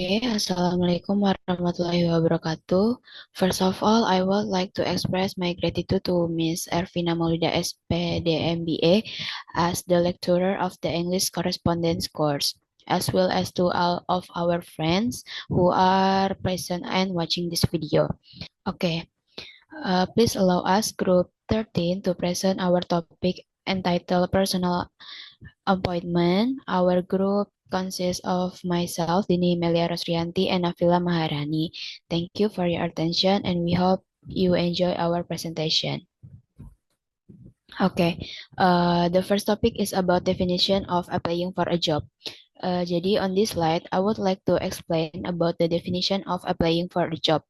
Assalamualaikum warahmatullahi wabarakatuh. First of all, I would like to express my gratitude to Miss Ervina Maulida SPD MBA as the lecturer of the English Correspondence course, as well as to all of our friends who are present and watching this video. Please allow us, Group 13, to present our topic entitled Personal Appointment. Our group consists of myself, Dini Melia Rosrianti, and Nafila Maharani. Thank you for your attention, and we hope you enjoy our presentation. The first topic is about definition of applying for a job. Jadi on this slide, I would like to explain about the definition of applying for a job.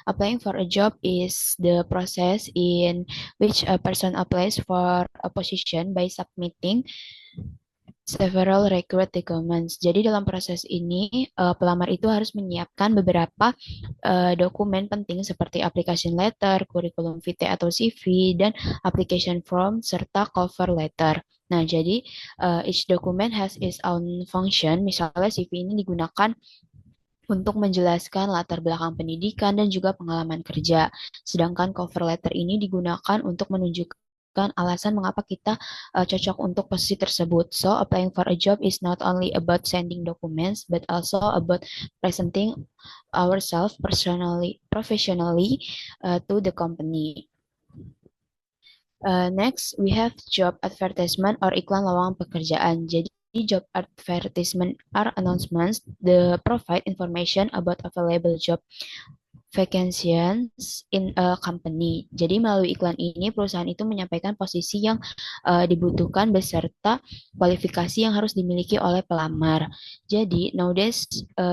Applying for a job is the process in which a person applies for a position by submitting several recruit documents. Jadi dalam proses ini pelamar itu harus menyiapkan beberapa dokumen penting seperti application letter, curriculum vitae atau CV, dan application form serta cover letter. Nah, jadi each document has its own function. Misalnya CV ini digunakan untuk menjelaskan latar belakang pendidikan dan juga pengalaman kerja. Sedangkan cover letter ini digunakan untuk menunjukkan alasan mengapa kita cocok untuk posisi tersebut. So, applying for a job is not only about sending documents, but also about presenting ourselves professionally to the company. Next, we have job advertisement or iklan lowongan pekerjaan. Jadi, job advertisement are announcements that provide information about available job vacancies in a company. Jadi melalui iklan ini perusahaan itu menyampaikan posisi yang dibutuhkan beserta kualifikasi yang harus dimiliki oleh pelamar. Jadi nowadays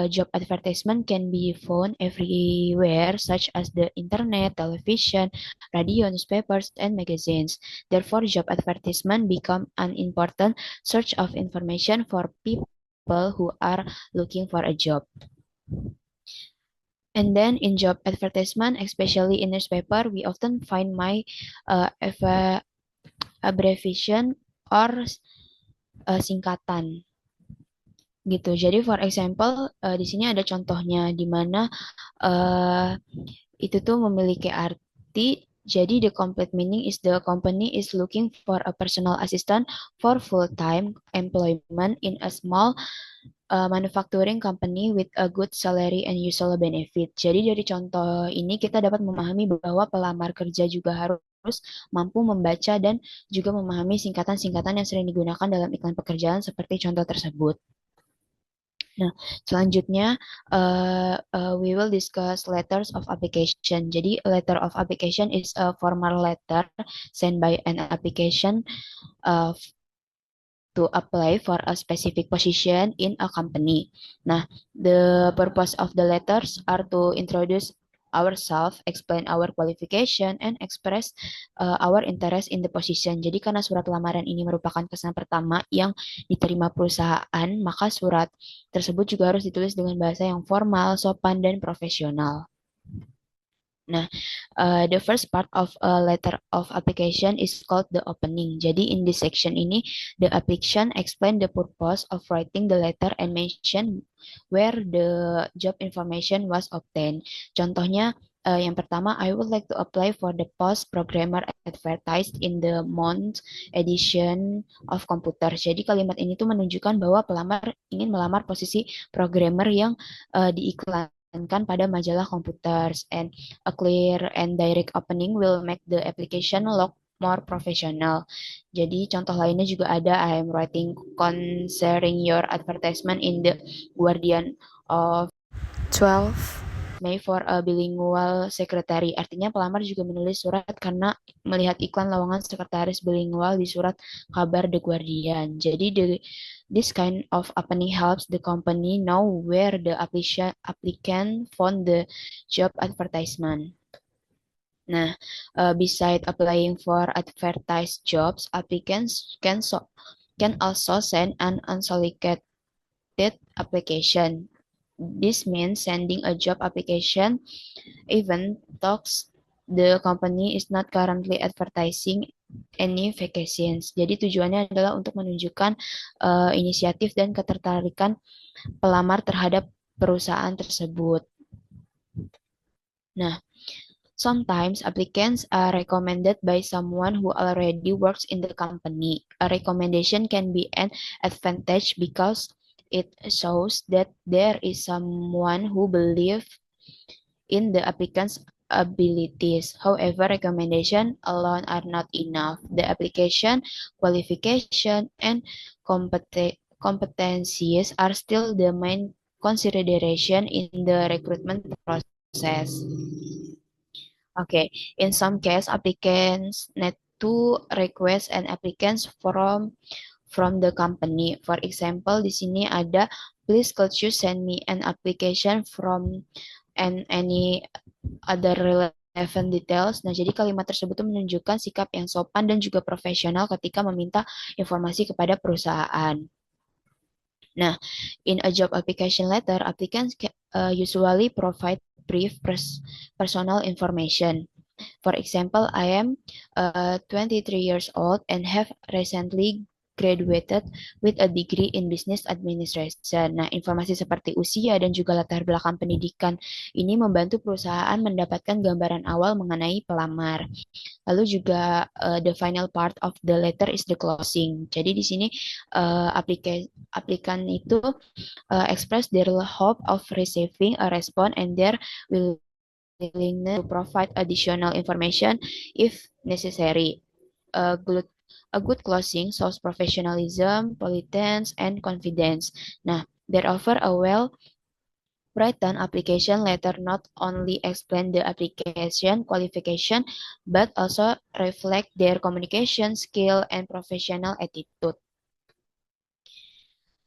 job advertisement can be found everywhere such as the internet, television, radio, newspapers, and magazines. Therefore, job advertisement become an important source of information for people who are looking for a job. And then in job advertisement, especially in newspaper, we often find my abbreviation or singkatan gitu. Jadi for example di sini ada contohnya di mana itu tuh memiliki arti. Jadi the complete meaning is the company is looking for a personal assistant for full-time employment in a small manufacturing company with a good salary and usual benefit. Jadi dari contoh ini kita dapat memahami bahwa pelamar kerja juga harus mampu membaca dan juga memahami singkatan-singkatan yang sering digunakan dalam iklan pekerjaan seperti contoh tersebut. Nah, selanjutnya we will discuss letters of application. Jadi, letter of application is a formal letter sent by an application to apply for a specific position in a company. Nah, the purpose of the letters are to introduce ourselves, explain our qualification, and express our interest in the position. Jadi karena surat lamaran ini merupakan kesan pertama yang diterima perusahaan, maka surat tersebut juga harus ditulis dengan bahasa yang formal, sopan, dan profesional. Nah, the first part of a letter of application is called the opening. Jadi in this section ini, the application explain the purpose of writing the letter and mention where the job information was obtained. Contohnya, yang pertama, I would like to apply for the post programmer advertised in the month edition of computer. Jadi kalimat ini tuh menunjukkan bahwa pelamar ingin melamar posisi programmer yang diiklankan pada majalah computers, and a clear and direct opening will make the application look more professional. Jadi contoh lainnya juga ada, I am writing concerning your advertisement in the Guardian of 12 May for a bilingual secretary. Artinya pelamar juga menulis surat karena melihat iklan lowongan sekretaris bilingual di surat kabar The Guardian. Jadi this kind of opening helps the company know where the applicant found the job advertisement. Nah, beside applying for advertised jobs, applicants can also send an unsolicited application. This means sending a job application even though the company is not currently advertising any vacancies. Jadi tujuannya adalah untuk menunjukkan inisiatif dan ketertarikan pelamar terhadap perusahaan tersebut. Nah, sometimes applicants are recommended by someone who already works in the company. A recommendation can be an advantage because it shows that there is someone who believes in the applicant's abilities. However, recommendation alone are not enough. The application, qualification, and competencies are still the main consideration in the recruitment process. Okay, in some case, applicants need to request an applicants from the company. For example, di sini ada please could you send me an application from and any other relevant details. Nah, jadi kalimat tersebut tuh menunjukkan sikap yang sopan dan juga profesional ketika meminta informasi kepada perusahaan. Nah, in a job application letter, applicants usually provide brief personal information. For example, I am 23 years old and have recently graduated with a degree in business administration. Nah, informasi seperti usia dan juga latar belakang pendidikan ini membantu perusahaan mendapatkan gambaran awal mengenai pelamar. Lalu juga the final part of the letter is the closing. Jadi di sini aplikan itu express their hope of receiving a response and their willingness to provide additional information if necessary. A good, a good closing shows professionalism, politeness, and confidence. Nah, therefore, a well-written application letter not only explain the application qualification, but also reflect their communication skill and professional attitude.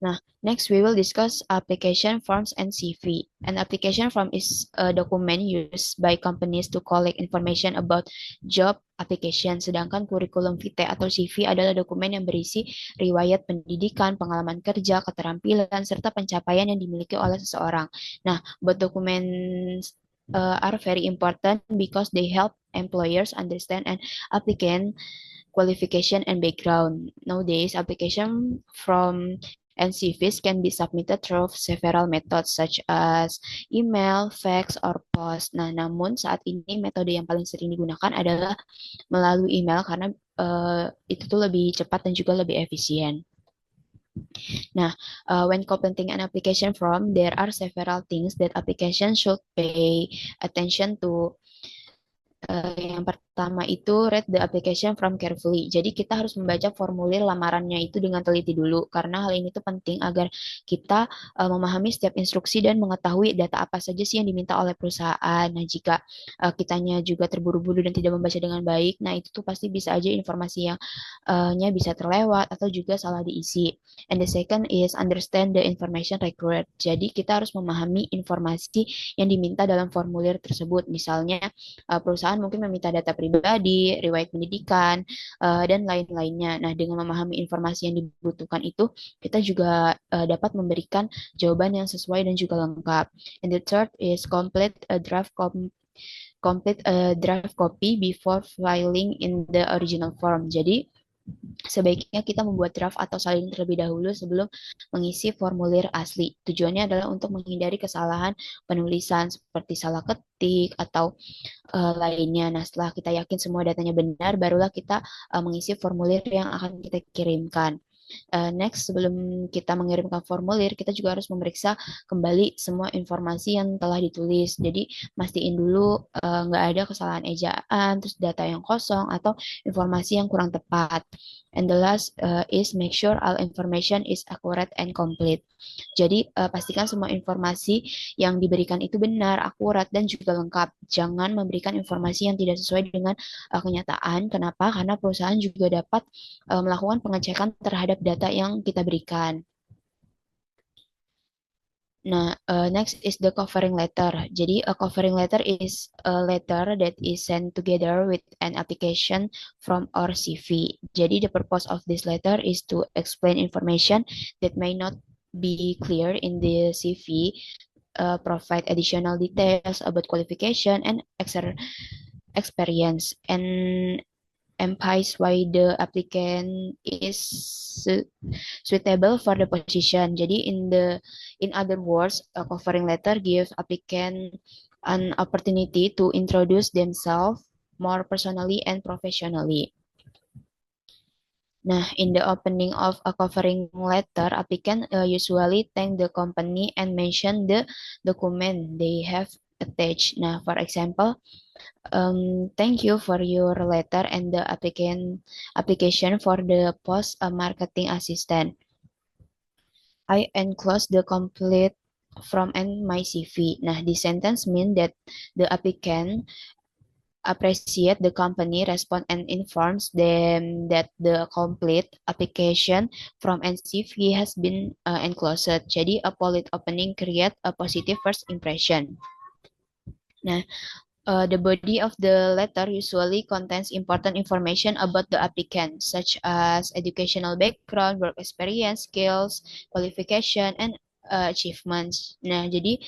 Nah, next we will discuss application forms and CV. An application form is a document used by companies to collect information about job application. Sedangkan kurikulum vitae atau CV adalah dokumen yang berisi riwayat pendidikan, pengalaman kerja, keterampilan, serta pencapaian yang dimiliki oleh seseorang. Nah, both documents are very important because they help employers understand an applicant qualification and background. Nowadays, application from NCVs can be submitted through several methods such as email, fax, or post. Nah, namun saat ini metode yang paling sering digunakan adalah melalui email karena itu tuh lebih cepat dan juga lebih efisien. Nah, when completing an application form, there are several things that application should pay attention to. Yang pertama itu read the application form carefully. Jadi kita harus membaca formulir lamarannya itu dengan teliti dulu karena hal ini tuh penting agar kita memahami setiap instruksi dan mengetahui data apa saja sih yang diminta oleh perusahaan. Nah, jika kitanya juga terburu-buru dan tidak membaca dengan baik, nah itu tuh pasti bisa aja informasi yang nya bisa terlewat atau juga salah diisi. And the second is understand the information required. Jadi kita harus memahami informasi yang diminta dalam formulir tersebut. Misalnya perusahaan mungkin meminta data pribadi, riwayat pendidikan, dan lain-lainnya. Nah, dengan memahami informasi yang dibutuhkan itu, kita juga dapat memberikan jawaban yang sesuai dan juga lengkap. And the third is complete a draft copy before filing in the original form. Jadi, sebaiknya kita membuat draft atau salin terlebih dahulu sebelum mengisi formulir asli. Tujuannya adalah untuk menghindari kesalahan penulisan seperti salah ketik atau lainnya. Nah, setelah kita yakin semua datanya benar, barulah kita mengisi formulir yang akan kita kirimkan. Next, sebelum kita mengirimkan formulir, kita juga harus memeriksa kembali semua informasi yang telah ditulis. Jadi, mastiin dulu nggak ada kesalahan ejaan, terus data yang kosong, atau informasi yang kurang tepat. And the last is make sure all information is accurate and complete. Jadi, pastikan semua informasi yang diberikan itu benar, akurat, dan juga lengkap. Jangan memberikan informasi yang tidak sesuai dengan kenyataan. Kenapa? Karena perusahaan juga dapat melakukan pengecekan terhadap data yang kita berikan. Nah, next is the covering letter. Jadi, a covering letter is a letter that is sent together with an application from our CV. Jadi, the purpose of this letter is to explain information that may not be clear in the CV, provide additional details about qualification and experience, and emphasize why the applicant is suitable for the position. Jadi in other words, a covering letter gives applicant an opportunity to introduce themselves more personally and professionally. Nah, in the opening of a covering letter, applicant usually thank the company and mention the document they have attached. Nah, for example, thank you for your letter and the application for the post marketing assistant. I enclose the complete from and my CV. Nah, this sentence mean that the applicant appreciate the company response and informs them that the complete application from NCV has been enclosed. Jadi, a polite opening create a positive first impression. Nah, the body of the letter usually contains important information about the applicant, such as educational background, work experience, skills, qualification, and achievements. Nah, jadi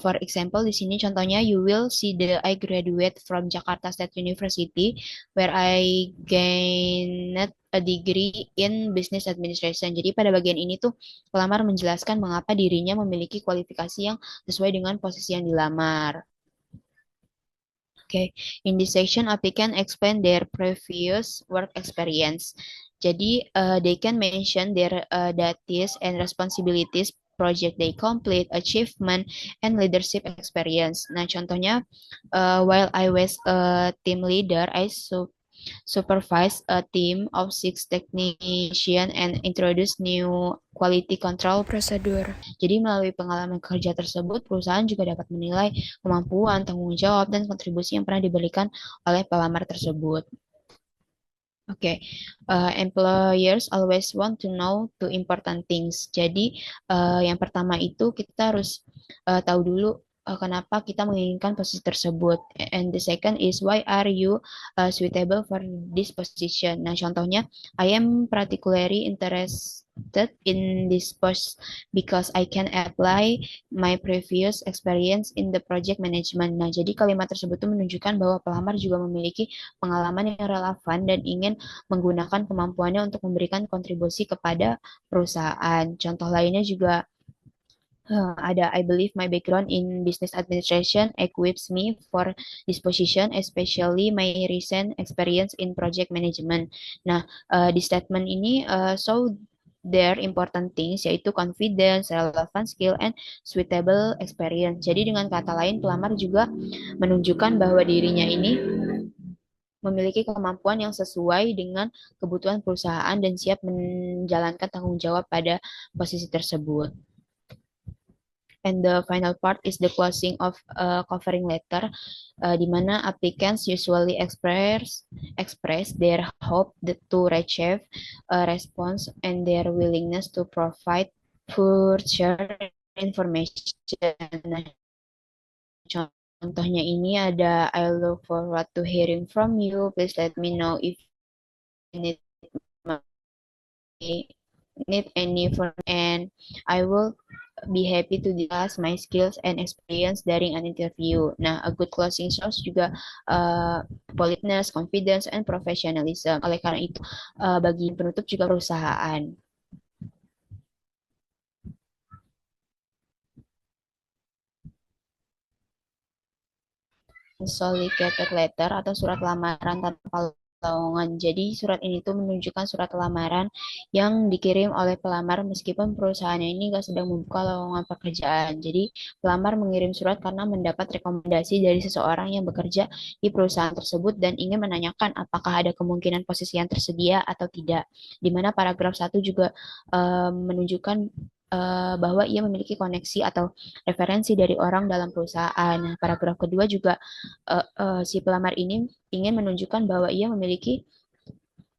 for example di sini contohnya you will see the I graduate from Jakarta State University where I gained a degree in business administration. Jadi pada bagian ini tuh pelamar menjelaskan mengapa dirinya memiliki kualifikasi yang sesuai dengan posisi yang dilamar. Okay, in this section, applicant explain their previous work experience. Jadi, they can mention their duties and responsibilities, project they complete, achievement, and leadership experience. Nah, contohnya, while I was a team leader, I supervise a team of 6 technicians and introduce new quality control procedure. Jadi melalui pengalaman kerja tersebut, perusahaan juga dapat menilai kemampuan, tanggung jawab, dan kontribusi yang pernah diberikan oleh pelamar tersebut. Oke, employers always want to know two important things. Jadi yang pertama itu kita harus tahu dulu kenapa kita menginginkan posisi tersebut. And the second is why are you suitable for this position. Nah, contohnya, I am particularly interested in this post because I can apply my previous experience in the project management. Nah, jadi kalimat tersebut itu menunjukkan bahwa pelamar juga memiliki pengalaman yang relevan dan ingin menggunakan kemampuannya untuk memberikan kontribusi kepada perusahaan. Contoh lainnya juga ada I believe my background in business administration equips me for this position, especially my recent experience in project management. Nah, di statement ini so their important things yaitu confidence, relevant skill, and suitable experience. Jadi dengan kata lain, pelamar juga menunjukkan bahwa dirinya ini memiliki kemampuan yang sesuai dengan kebutuhan perusahaan dan siap menjalankan tanggung jawab pada posisi tersebut. And the final part is the closing of a covering letter, di mana applicants usually express their hope to receive a response and their willingness to provide further information. Nah, contohnya ini ada I look forward to hearing from you. Please let me know if you need any for and I will be happy to discuss my skills and experience during an interview. Nah, a good closing shows juga politeness, confidence, and professionalism. Oleh karena itu, bagi penutup juga perusahaan. Solicited letter atau surat lamaran tanpa lowongan. Jadi surat ini tuh menunjukkan surat lamaran yang dikirim oleh pelamar meskipun perusahaannya ini nggak sedang membuka lowongan pekerjaan. Jadi pelamar mengirim surat karena mendapat rekomendasi dari seseorang yang bekerja di perusahaan tersebut dan ingin menanyakan apakah ada kemungkinan posisi yang tersedia atau tidak. Di mana paragraf 1 juga menunjukkan bahwa ia memiliki koneksi atau referensi dari orang dalam perusahaan. Nah, paragraf kedua juga si pelamar ini ingin menunjukkan bahwa ia memiliki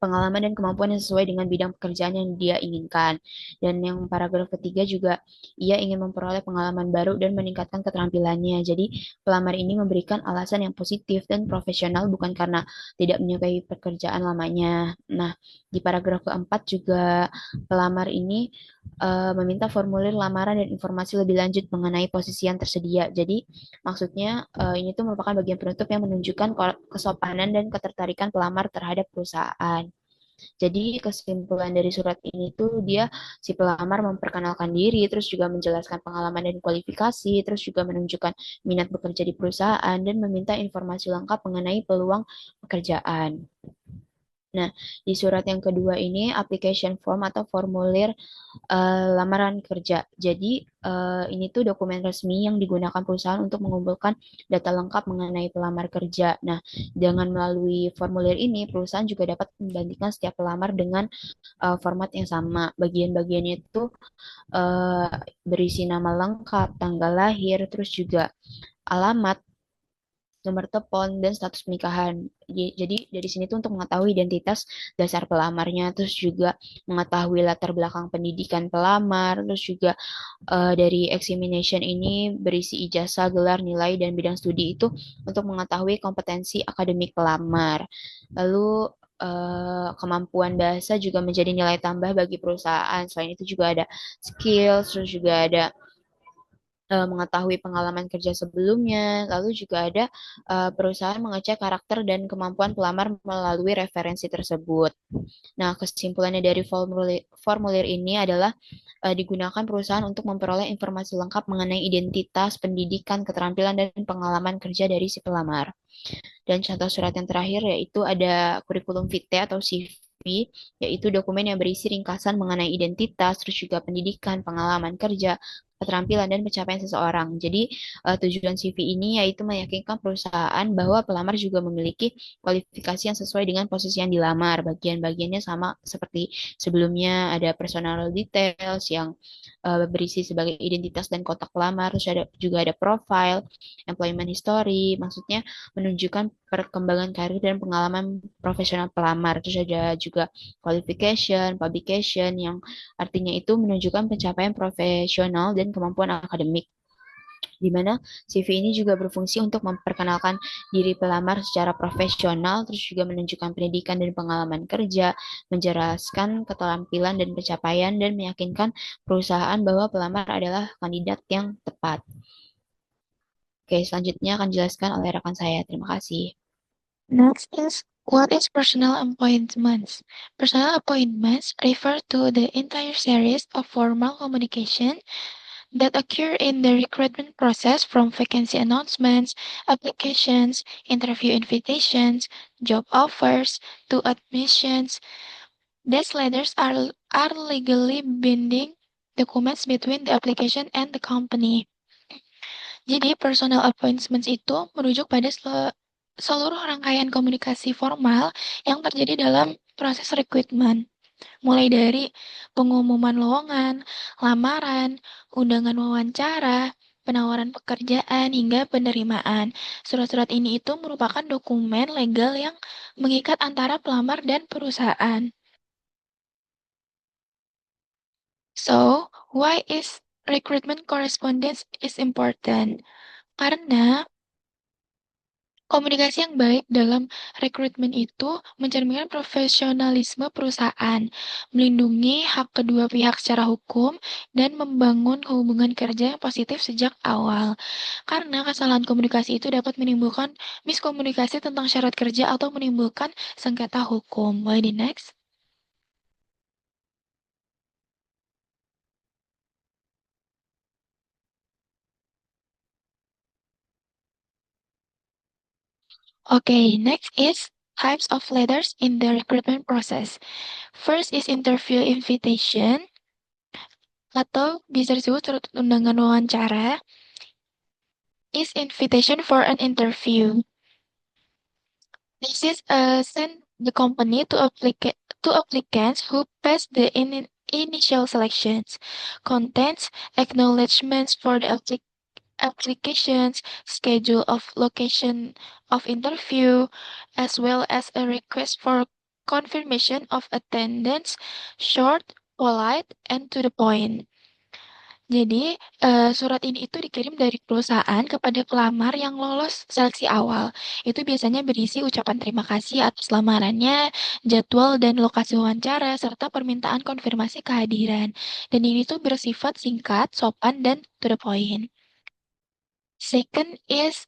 pengalaman dan kemampuan yang sesuai dengan bidang pekerjaan yang dia inginkan. Dan yang paragraf ketiga juga, ia ingin memperoleh pengalaman baru dan meningkatkan keterampilannya. Jadi, pelamar ini memberikan alasan yang positif dan profesional bukan karena tidak menyukai pekerjaan lamanya. Nah, di paragraf keempat juga pelamar ini meminta formulir lamaran dan informasi lebih lanjut mengenai posisi yang tersedia. Jadi, maksudnya ini tuh merupakan bagian penutup yang menunjukkan kesopanan dan ketertarikan pelamar terhadap perusahaan. Jadi kesimpulan dari surat ini tuh dia si pelamar memperkenalkan diri, terus juga menjelaskan pengalaman dan kualifikasi, terus juga menunjukkan minat bekerja di perusahaan dan meminta informasi lengkap mengenai peluang pekerjaan. Nah, di surat yang kedua ini application form atau formulir lamaran kerja. Jadi ini tuh dokumen resmi yang digunakan perusahaan untuk mengumpulkan data lengkap mengenai pelamar kerja. Nah, dengan melalui formulir ini perusahaan juga dapat membandingkan setiap pelamar dengan format yang sama. Bagian-bagiannya itu uh, berisi nama lengkap, tanggal lahir, terus juga alamat, nomor telepon, dan status pernikahan. Jadi dari sini tuh untuk mengetahui identitas dasar pelamarnya, terus juga mengetahui latar belakang pendidikan pelamar, terus juga dari examination ini berisi ijazah, gelar, nilai, dan bidang studi itu untuk mengetahui kompetensi akademik pelamar. Lalu kemampuan bahasa juga menjadi nilai tambah bagi perusahaan. Selain itu juga ada skills, terus juga ada mengetahui pengalaman kerja sebelumnya, lalu juga ada perusahaan mengecek karakter dan kemampuan pelamar melalui referensi tersebut. Nah, kesimpulannya dari formulir ini adalah digunakan perusahaan untuk memperoleh informasi lengkap mengenai identitas, pendidikan, keterampilan, dan pengalaman kerja dari si pelamar. Dan contoh surat yang terakhir yaitu ada kurikulum vitae atau CV, yaitu dokumen yang berisi ringkasan mengenai identitas, terus juga pendidikan, pengalaman kerja, keterampilan, dan pencapaian seseorang. Jadi, tujuan CV ini yaitu meyakinkan perusahaan bahwa pelamar juga memiliki kualifikasi yang sesuai dengan posisi yang dilamar. Bagian-bagiannya sama seperti sebelumnya, ada personal details yang berisi sebagai identitas dan kotak pelamar, terus juga ada profile, employment history, maksudnya menunjukkan perkembangan karir dan pengalaman profesional pelamar. Terus ada juga qualification, publication yang artinya itu menunjukkan pencapaian profesional dan kemampuan akademik, di mana CV ini juga berfungsi untuk memperkenalkan diri pelamar secara profesional, terus juga menunjukkan pendidikan dan pengalaman kerja, menjelaskan keterampilan dan pencapaian, dan meyakinkan perusahaan bahwa pelamar adalah kandidat yang tepat. Oke, selanjutnya akan dijelaskan oleh rekan saya. Terima kasih. Next is what is personal appointments? Personal appointments refer to the entire series of formal communication that occur in the recruitment process from vacancy announcements, applications, interview invitations, job offers, to admissions. These letters are legally binding documents between the application and the company. Jadi, personal appointments itu merujuk pada seluruh rangkaian komunikasi formal yang terjadi dalam proses rekrutmen, mulai dari pengumuman lowongan, lamaran, undangan wawancara, penawaran pekerjaan, hingga penerimaan. Surat-surat ini itu merupakan dokumen legal yang mengikat antara pelamar dan perusahaan. So, why is recruitment correspondence is important? Karena komunikasi yang baik dalam rekrutmen itu mencerminkan profesionalisme perusahaan, melindungi hak kedua pihak secara hukum, dan membangun hubungan kerja yang positif sejak awal. Karena kesalahan komunikasi itu dapat menimbulkan miskomunikasi tentang syarat kerja atau menimbulkan sengketa hukum. Why the next? Okay, next is types of letters in the recruitment process. First is interview invitation atau bisa disebut surat undangan wawancara is invitation for an interview. This is sent the company to applicants who pass the initial selections. Contains acknowledgements for the applications, schedule of location of interview, as well as a request for confirmation of attendance, short, polite, and to the point. Jadi, surat ini itu dikirim dari perusahaan kepada pelamar yang lolos seleksi awal. Itu biasanya berisi ucapan terima kasih atas lamarannya, jadwal dan lokasi wawancara, serta permintaan konfirmasi kehadiran. Dan ini tuh bersifat singkat, sopan, dan to the point. Second is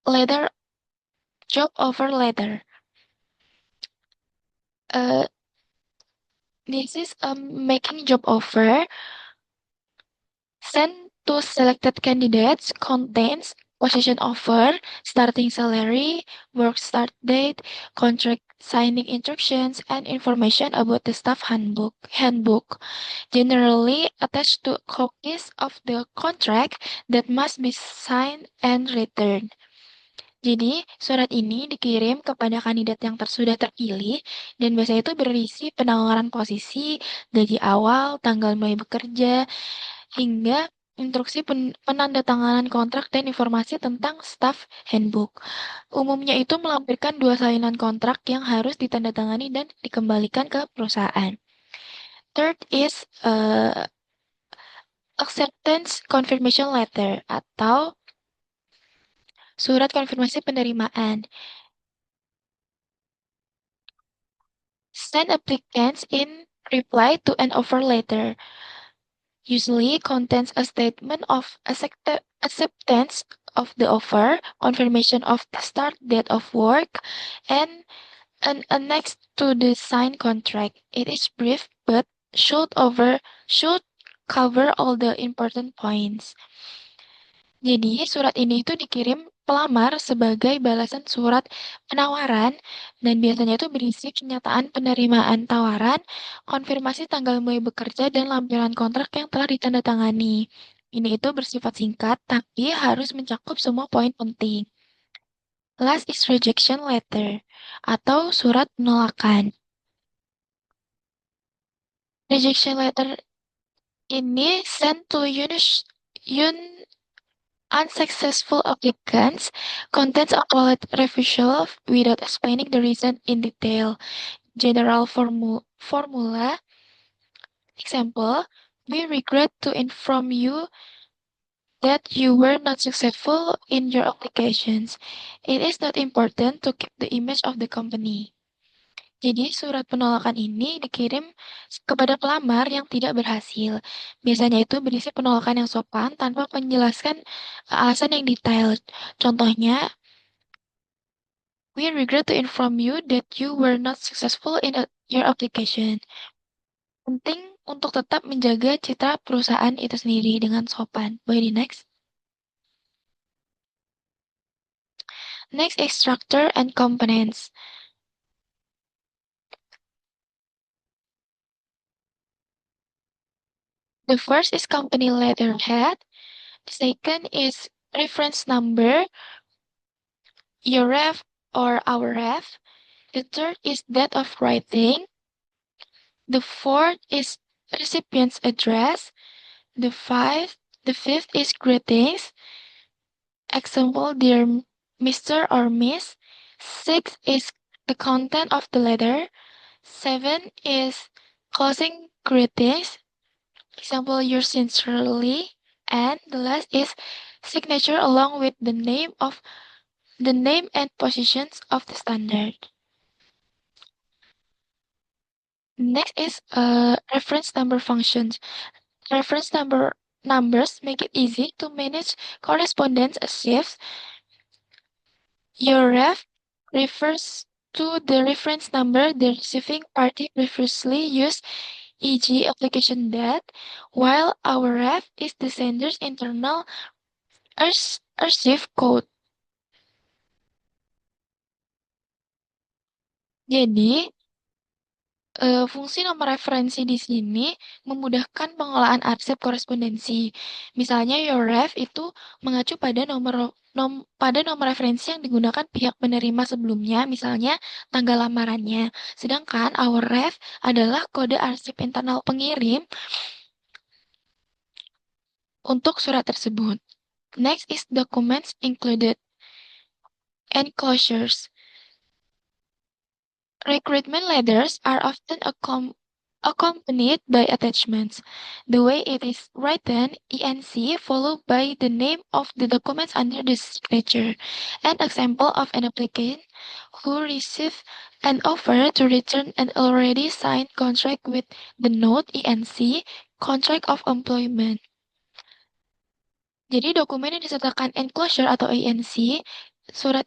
letter, job offer letter. This is making job offer sent to selected candidates, contains position offer, starting salary, work start date, contract signing instructions, and information about the staff handbook, generally attached to copies of the contract that must be signed and returned. Jadi, surat ini dikirim kepada kandidat yang sudah terpilih dan biasanya itu berisi penawaran posisi, gaji awal, tanggal mulai bekerja, hingga instruksi penandatanganan kontrak dan informasi tentang staff handbook. Umumnya itu melampirkan 2 salinan kontrak yang harus ditandatangani dan dikembalikan ke perusahaan. Third is acceptance confirmation letter atau surat konfirmasi penerimaan. Send applicants in reply to an offer letter. Usually contains a statement of acceptance of the offer, confirmation of the start date of work, and an annex to the signed contract. It is brief but should cover all the important points. Jadi, surat ini itu dikirim pelamar sebagai balasan surat penawaran dan biasanya itu berisi pernyataan penerimaan tawaran, konfirmasi tanggal mulai bekerja, dan lampiran kontrak yang telah ditandatangani. Ini itu bersifat singkat, tapi harus mencakup semua poin penting. Last is rejection letter atau surat penolakan. Rejection letter ini sent to unsuccessful applicants, contains a polite refusal without explaining the reason in detail. General formula. Example, we regret to inform you that you were not successful in your applications. It is not important to keep the image of the company. Jadi, surat penolakan ini dikirim kepada pelamar yang tidak berhasil. Biasanya itu berisi penolakan yang sopan tanpa menjelaskan alasan yang detail. Contohnya, we regret to inform you that you were not successful in your application. Penting untuk tetap menjaga citra perusahaan itu sendiri dengan sopan. Boleh di next. Next is structure and components. The first is company letterhead. The second is reference number, your ref or our ref. The third is date of writing. The fourth is recipient's address. The fifth is greetings. Example, dear Mr. or Miss. Six is the content of the letter. 7 is closing greetings. Example, yours sincerely. And the last is signature along with the name and positions of the standard. Next is reference number functions. Reference numbers make it easy to manage correspondence shifts. Your ref refers to the reference number the receiving party previously used, e.g. application date, while our ref is the sender's internal archive code. Jadi, fungsi nomor referensi di sini memudahkan pengolahan arsip korespondensi. Misalnya, your ref itu mengacu pada nomor referensi yang digunakan pihak penerima sebelumnya, misalnya tanggal lamarannya. Sedangkan our ref adalah kode arsip internal pengirim untuk surat tersebut. Next is documents included. Enclosures. Recruitment letters are often accompanied by attachments. The way it is written, ENC, followed by the name of the documents under the signature. An example of an applicant who received an offer to return an already signed contract with the note ENC, contract of employment. Jadi dokumen yang disertakan enclosure atau ENC, surat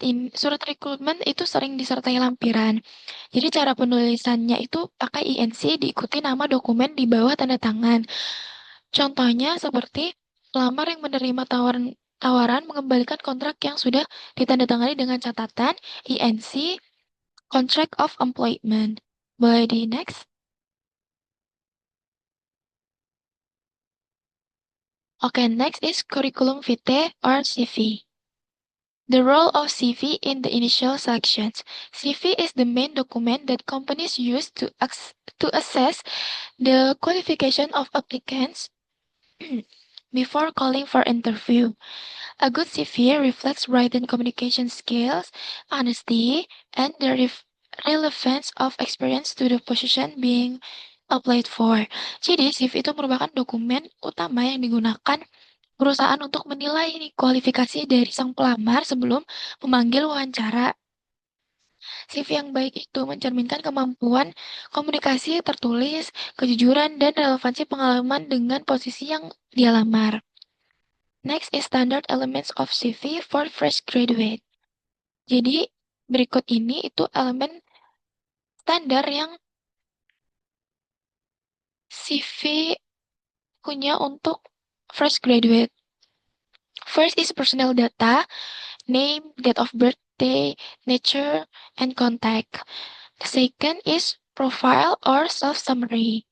rekrutmen itu sering disertai lampiran. Jadi cara penulisannya itu pakai INC diikuti nama dokumen di bawah tanda tangan. Contohnya seperti pelamar yang menerima tawaran mengembalikan kontrak yang sudah ditandatangani dengan catatan INC Contract of Employment. Boleh di next? Okay, next is curriculum vitae or CV. The role of CV in the initial sections. CV is the main document that companies use to assess the qualification of applicants before calling for interview. A good CV reflects written communication skills, honesty, and the relevance of experience to the position being applied for. Jadi, CV itu merupakan dokumen utama yang digunakan perusahaan untuk menilai kualifikasi dari sang pelamar sebelum memanggil wawancara. CV yang baik itu mencerminkan kemampuan komunikasi tertulis, kejujuran, dan relevansi pengalaman dengan posisi yang dia lamar. Next is standard elements of CV for fresh graduate. Jadi, berikut ini itu elemen standar yang CV punya untuk fresh graduate. First is personal data, name, date of birthday, nature, and contact. The second is profile or self-summary,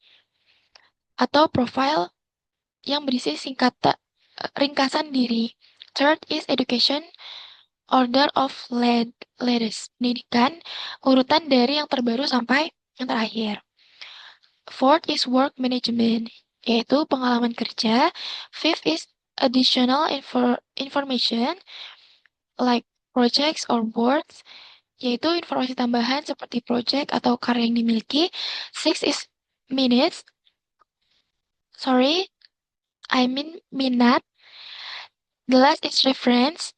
atau profile yang berisi ringkasan diri. Third is education, order of latest, pendidikan, urutan dari yang terbaru sampai yang terakhir. Fourth is work management, yaitu pengalaman kerja. Fifth is additional information like projects or boards, yaitu informasi tambahan seperti project atau karya yang dimiliki. Sixth is minutes, minat. The last is reference,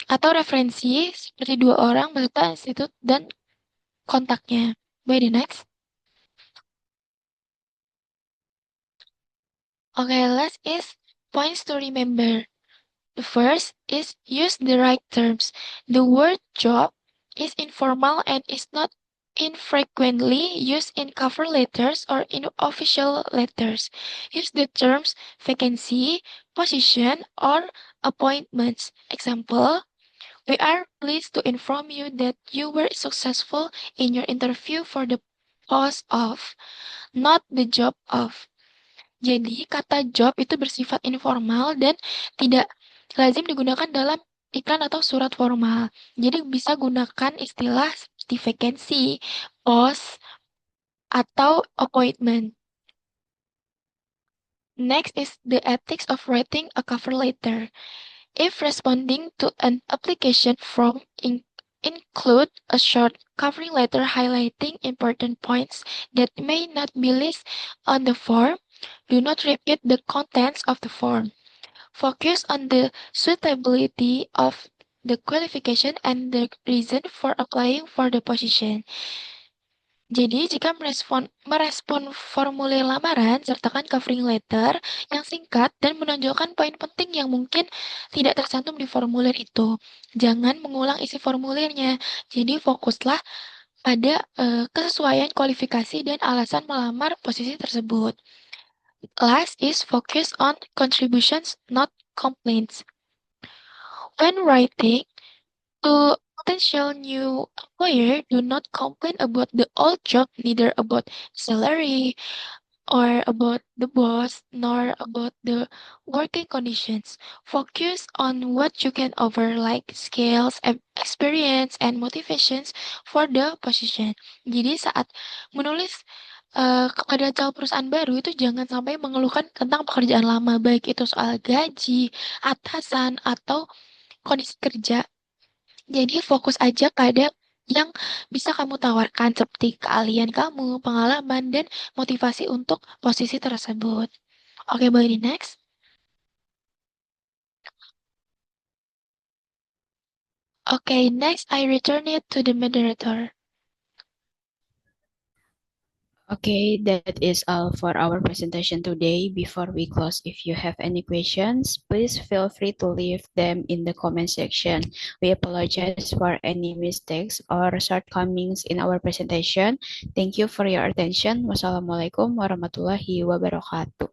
atau referensi seperti dua orang beserta institut dan kontaknya. By the next. Okay, last is points to remember. The first is use the right terms. The word job is informal and is not infrequently used in cover letters or in official letters. Use the terms vacancy, position, or appointments. Example, we are pleased to inform you that you were successful in your interview for the post of, not the job of. Jadi, kata job itu bersifat informal dan tidak lazim digunakan dalam iklan atau surat formal. Jadi, bisa gunakan istilah seperti vacancy, post, atau appointment. Next is the ethics of writing a cover letter. If responding to an application form include a short covering letter highlighting important points that may not be listed on the form, do not repeat the contents of the form. Focus on the suitability of the qualification and the reason for applying for the position. Jadi, jika merespon formulir lamaran, sertakan covering letter yang singkat dan menonjolkan poin penting yang mungkin tidak tercantum di formulir itu. Jangan mengulang isi formulirnya. Jadi, fokuslah pada kesesuaian kualifikasi dan alasan melamar posisi tersebut. Last is focus on contributions, not complaints. When writing to potential new employer, do not complain about the old job, neither about salary or about the boss, nor about the working conditions. Focus on what you can offer, like skills, experience, and motivations for the position. Jadi saat menulis kepada calon perusahaan baru itu jangan sampai mengeluhkan tentang pekerjaan lama, baik itu soal gaji, atasan, atau kondisi kerja. Jadi fokus aja pada yang bisa kamu tawarkan seperti keahlian kamu, pengalaman, dan motivasi untuk posisi tersebut. Oke, boleh di next. Okay, next I return it to the moderator. Okay, that is all for our presentation today. Before we close, if you have any questions, please feel free to leave them in the comment section. We apologize for any mistakes or shortcomings in our presentation. Thank you for your attention. Wassalamualaikum warahmatullahi wabarakatuh.